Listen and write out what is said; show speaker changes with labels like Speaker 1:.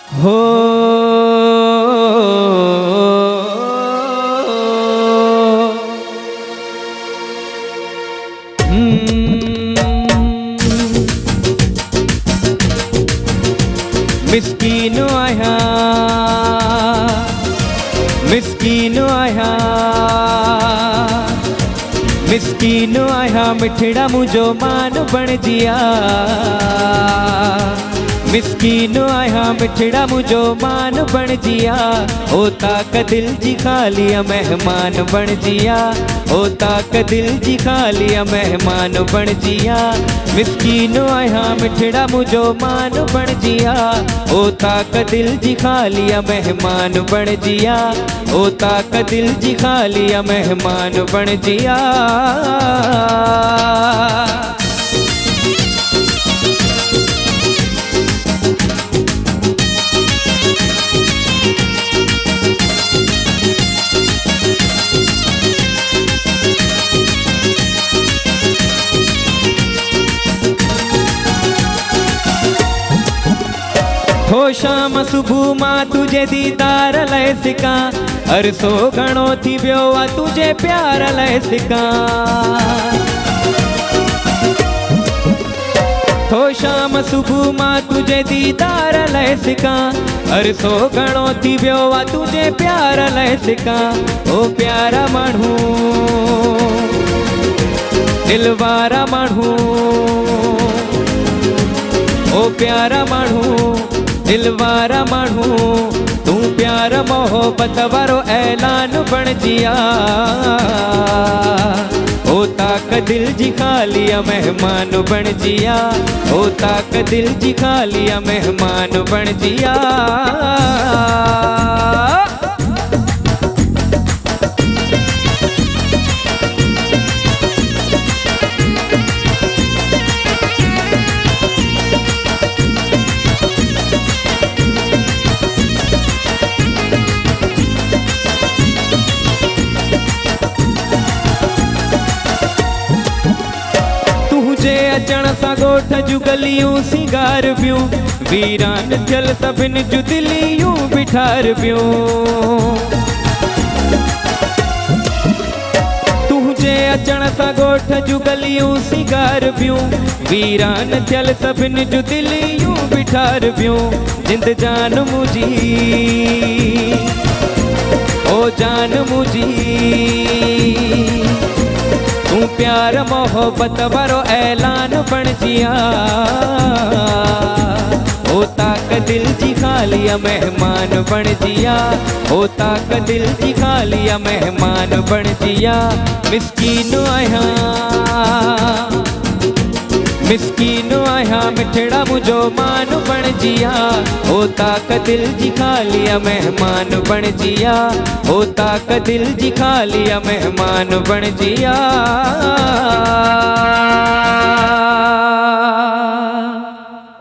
Speaker 1: हो मिस्कीन आया, मिस्कीन आया, मिस्कीन आया, मिठड़ा मुझो मान बन जिया। मिस्कीन आया, मिठड़ा मुझो मान बन जिया। होता का दिल जी खा लिया, मेहमान बन जिया। होता का दिल जी खा लिया, मेहमान बन जिया। मिस्कीन आया, मिठड़ा मुझो मान बन जिया। होता का दिल जी खा लिया, मेहमान बन जिया। होता का दिल जी खा लिया, मेहमान बन जिया। हो शाम सुबह मां तुझे दीदार लय सिका। हर सो घणो थी वियो आ तुझे प्यार लय सिका। हो शाम सुबह मां तुझे दीदार लय सिका। हर सो घणो थी वियो आ तुझे प्यार लय सिका। ओ प्यारा माण्हू दिल वारा माण्हू। ओ प्यारा माण्हू दिल वारा माण्हू। तू प्यार मोहब्बत वारो ऐलान बन जिया। होता का दिल जी खा लिया, मेहमान बन जिया। होता का दिल जी खा लिया, मेहमान बन जिया। तुझे अचण सां ॻोठ जूं गलियूं सिंगार पियूं। वीरान थियल सभिनि जूं दिलियूं बिठार पियूं। तुझे अचण सां ॻोठ जूं गलियूं सिंगार पियूं। वीरान थियल सभिनि जूं दिलियूं बिठार पियूं। जिंद जान मुंहिंजी ओ जान मुंहिंजी। तू प्यार मोहब्बत वारो ऐलान बन जिया। होता का दिल जी खा लिया, मेहमान बन जिया। होता का दिल जी खा लिया, मेहमान बन जिया। मिस्कीन आया, मिस्कीन आया, मिठड़ा मुझो मान बन जिया। होता का दिल जी खा लिया, मेहमान बन जिया। होता का दिल जी खा लिया, मेहमान बन जिया।